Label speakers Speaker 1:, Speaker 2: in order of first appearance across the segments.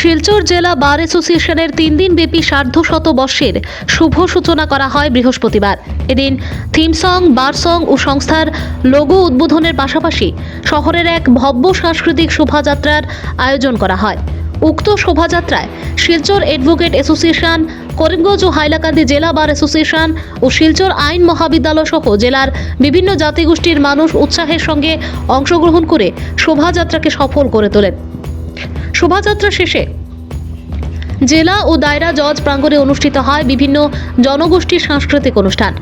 Speaker 1: শিলচর জেলা বার অ্যাসোসিয়েশনের 3 দিন ব্যাপী সার্ধশত বর্ষের শুভ সূচনা করা হয় বৃহস্পতিবার। এদিন থিম সং, বার সং ও সংস্থার লোগো উদ্বোধনের পাশাপাশি শহরের এক ভব্য সাংস্কৃতিক শোভাযাত্রার আয়োজন করা হয়। উক্ত শোভাযাত্রায় শিলচর অ্যাডভোকেট অ্যাসোসিয়েশন, করিমগঞ্জ ও হাইলাকান্দি জেলা বার অ্যাসোসিয়েশন ও শিলচর আইন মহাবিদ্যালয় সহ জেলার বিভিন্ন জাতিগোষ্ঠীর মানুষ উৎসাহের সঙ্গে অংশগ্রহণ করে শোভাযাত্রাকে সফল করে তোলেন। শোভাযাত্রা শেষে জেলা ও দায়রা জজ প্রাঙ্গণে অনুষ্ঠিত হয় বিভিন্ন জনগোষ্ঠীর সাংস্কৃতিক অনুষ্ঠান।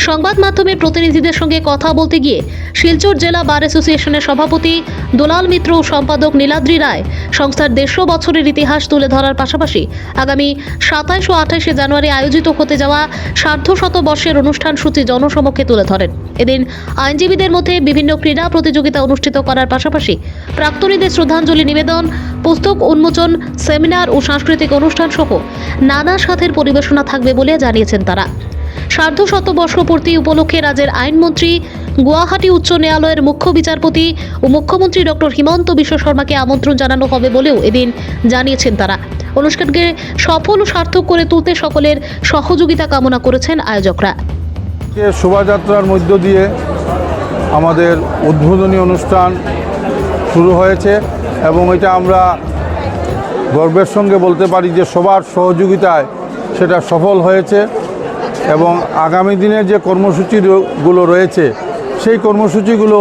Speaker 1: সংবাদ মাধ্যমের প্রতিনিধিদের সঙ্গে কথা বলতে গিয়ে শিলচর জেলা বার অ্যাসোসিয়েশনের সভাপতি দুলাল মিত্র ও সম্পাদক নীলাদ্রি রায় সংস্থার 150 বছরের ইতিহাস তুলে ধরার পাশাপাশি আগামী 27 ও 28 জানুয়ারি আয়োজিত হতে যাওয়া সার্ধশত বর্ষের অনুষ্ঠান সূচি জনসমক্ষে তুলে ধরেন। এদিন আইনজীবীদের মধ্যে বিভিন্ন ক্রীড়া প্রতিযোগিতা অনুষ্ঠিত করার পাশাপাশি প্রাক্তনীদের শ্রদ্ধাঞ্জলি নিবেদন, পুস্তক উন্মোচন, সেমিনার ও সাংস্কৃতিক অনুষ্ঠান সহ নানা স্বাদের পরিবেশনা থাকবে বলে জানিয়েছেন তারা। সার্ধশত বর্ষ পূর্তি উপলক্ষে রাজ্যের আইনমন্ত্রী, গুয়াহাটি উচ্চ ন্যায়ালয়ের মুখ্য বিচারপতি ও মুখ্যমন্ত্রী ডক্টর হিমন্ত বিশ্ব শর্মাকে আমন্ত্রণ জানানো হবে বলেও এদিন জানিয়েছেন তারা। অনুষ্ঠানকে সফল ও সার্থক করে তুলতে সকলের সহযোগিতা কামনা করেছেন আয়োজকরা।
Speaker 2: শোভাযাত্রার মধ্য দিয়ে আমাদের উদ্বোধনী অনুষ্ঠান শুরু হয়েছে এবং এটা আমরা গর্বের সঙ্গে বলতে পারি যে সবার সহযোগিতায় সেটা সফল হয়েছে এবং আগামী দিনের যে কর্মসূচিগুলো রয়েছে সেই কর্মসূচিগুলো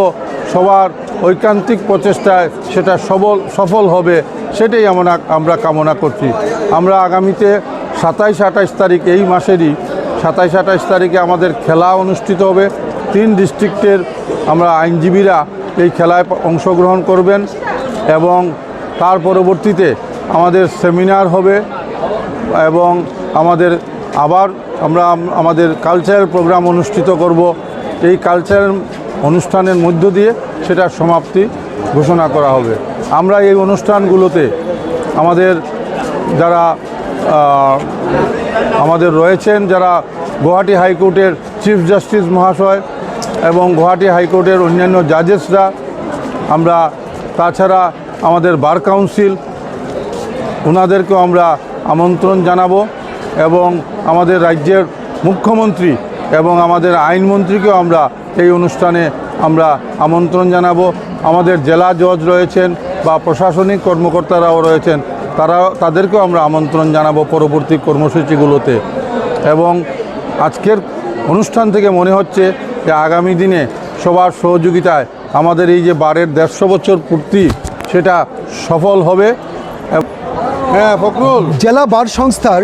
Speaker 2: সবার ঐকান্তিক প্রচেষ্টায় সেটা সফল হবে, সেটাই আমরা কামনা করছি। আমরা আগামীতে 27-28 তারিখ, এই মাসেরই 27-28 তারিখে আমাদের খেলা অনুষ্ঠিত হবে। 3 ডিস্ট্রিক্টের আমরা আইনজীবীরা এই খেলায় অংশগ্রহণ করবেন এবং তার পরবর্তীতে আমাদের সেমিনার হবে এবং আমাদের কালচারাল প্রোগ্রাম অনুষ্ঠিত করব। এই কালচারাল অনুষ্ঠানের মধ্য দিয়ে সেটা সমাপ্তি ঘোষণা করা হবে। আমরা এই অনুষ্ঠানগুলোতে আমাদের রয়েছেন যারা গুয়াহাটি হাইকোর্টের চিফ জাস্টিস মহাশয় এবং গুয়াহাটি হাইকোর্টের অন্যান্য জাজেসরা, আমরা তাছাড়া আমাদের বার কাউন্সিল, ওনাদেরকেও আমরা আমন্ত্রণ জানাবো এবং আমাদের রাজ্যের মুখ্যমন্ত্রী এবং আমাদের আইনমন্ত্রীকেও আমরা এই অনুষ্ঠানে আমন্ত্রণ জানাবো। আমাদের জেলা জজ রয়েছেন বা প্রশাসনিক কর্মকর্তারাও রয়েছেন, তাদেরকেও আমরা আমন্ত্রণ জানাবো পরবর্তী কর্মসূচিগুলোতে। এবং আজকের অনুষ্ঠান থেকে মনে হচ্ছে যে আগামী দিনে সবার সহযোগিতায় আমাদের এই যে বারের 150 বছর পূর্তি সেটা সফল হবে। হ্যাঁ ফখরুল,
Speaker 3: জেলা বার সংস্থার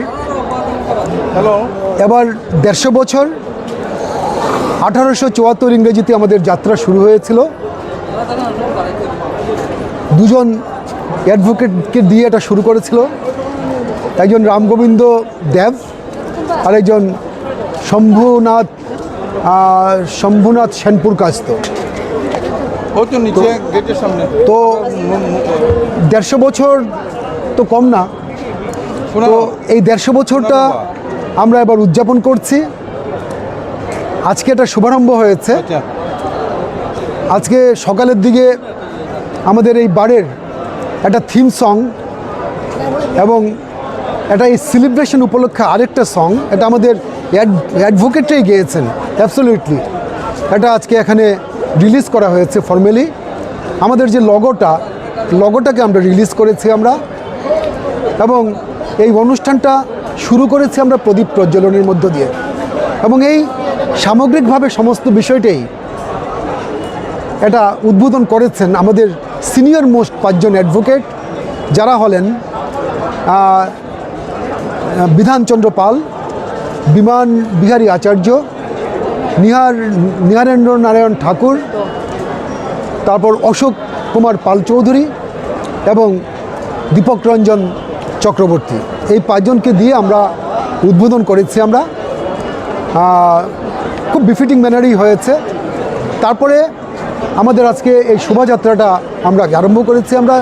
Speaker 3: এবার 150 বছর। 1874 ইংরেজিতে আমাদের যাত্রা শুরু হয়েছিল। দুজন অ্যাডভোকেটকে দিয়ে এটা শুরু করেছিল, একজন রামগোবিন্দ দেব আর একজন শম্ভুনাথ সেনপুর কাস্ত। তো 150 বছর তো কম না, তো এই 150 বছরটা আমরা এবার উদযাপন করছি। আজকে এটা শুভারম্ভ হয়েছে। আজকে সকালের দিকে আমাদের এই বারের একটা থিম সং এবং এটা এই সেলিব্রেশন উপলক্ষে আরেকটা সং, এটা আমাদের অ্যাডভোকেটরাই গেয়েছেন অ্যাবসলিউটলি। এটা আজকে এখানে রিলিজ করা হয়েছে ফর্মালি। আমাদের যে লগোটাকে আমরা রিলিজ করেছি আমরা, এবং এই অনুষ্ঠানটা শুরু করেছি আমরা প্রদীপ প্রজ্বলনের মধ্য দিয়ে। এবং এই সামগ্রিকভাবে সমস্ত বিষয়টাই এটা উদ্বোধন করেছেন আমাদের সিনিয়র মোস্ট 5 জন অ্যাডভোকেট, যারা হলেন বিধানচন্দ্র পাল, বিমান বিহারী আচার্য, নিহারেন্দ্র নারায়ণ ঠাকুর, তারপর অশোক কুমার পাল চৌধুরী এবং দীপক রঞ্জন চক্রবর্তী। এই 5 জনকে দিয়ে আমরা উদ্বোধন করেছি। আমরা খুব বিফিটিং ম্যানারেই হয়েছে। তারপরে আমাদের আজকে এই শোভাযাত্রাটা আমরা আরম্ভ করেছি। আমরা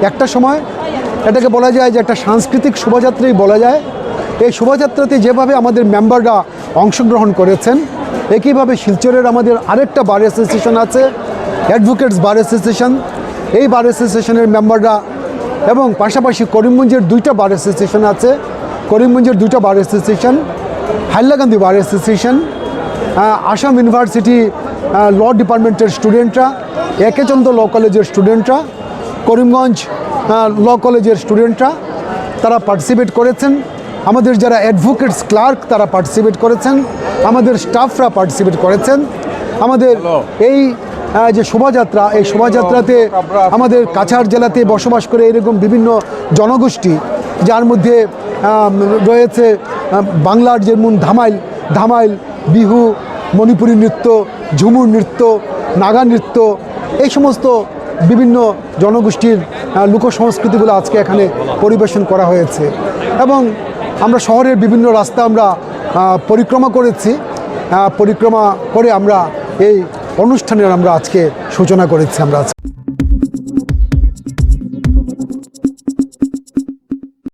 Speaker 3: একটা সময় এটাকে বলা যায় যে একটা সাংস্কৃতিক শোভাযাত্রাই বলা যায়। এই শোভাযাত্রাতে যেভাবে আমাদের মেম্বাররা অংশগ্রহণ করেছেন, একইভাবে শিলচরের আমাদের আরেকটা বার অ্যাসোসিয়েশন আছে, অ্যাডভোকেটস বার অ্যাসোসিয়েশন। এই বার অ্যাসোসিয়েশনের মেম্বাররা এবং পাশাপাশি করিমগঞ্জের 2টা বার অ্যাসোসিয়েশন আছে। করিমগঞ্জের 2টা bar association, Hailakandi bar association, Assam university law ডিপার্টমেন্টের স্টুডেন্টরা, একেচন্দ্র ল কলেজের স্টুডেন্টরা, করিমগঞ্জ ল কলেজের স্টুডেন্টরা তারা পার্টিসিপেট করেছেন। আমাদের যারা অ্যাডভোকেটস ক্লার্ক তারা পার্টিসিপেট করেছেন, আমাদের স্টাফরা পার্টিসিপেট করেছেন। আমাদের এই যে শোভাযাত্রা, এই শোভাযাত্রাতে আমাদের কাছাড় জেলাতে বসবাস করে এরকম বিভিন্ন জনগোষ্ঠী, যার মধ্যে রয়েছে বাংলার যেমন ধামাইল, বিহু, মণিপুরী নৃত্য, ঝুমুর নৃত্য, নাগা নৃত্য, এই সমস্ত বিভিন্ন জনগোষ্ঠীর লোকসংস্কৃতিগুলো আজকে এখানে পরিবেশন করা হয়েছে। এবং আমরা শহরের বিভিন্ন রাস্তা আমরা পরিক্রমা করেছি, পরিক্রমা করে আমরা এই অনুষ্ঠানের আমরা আজকে সূচনা করেছি আমরা আজকে।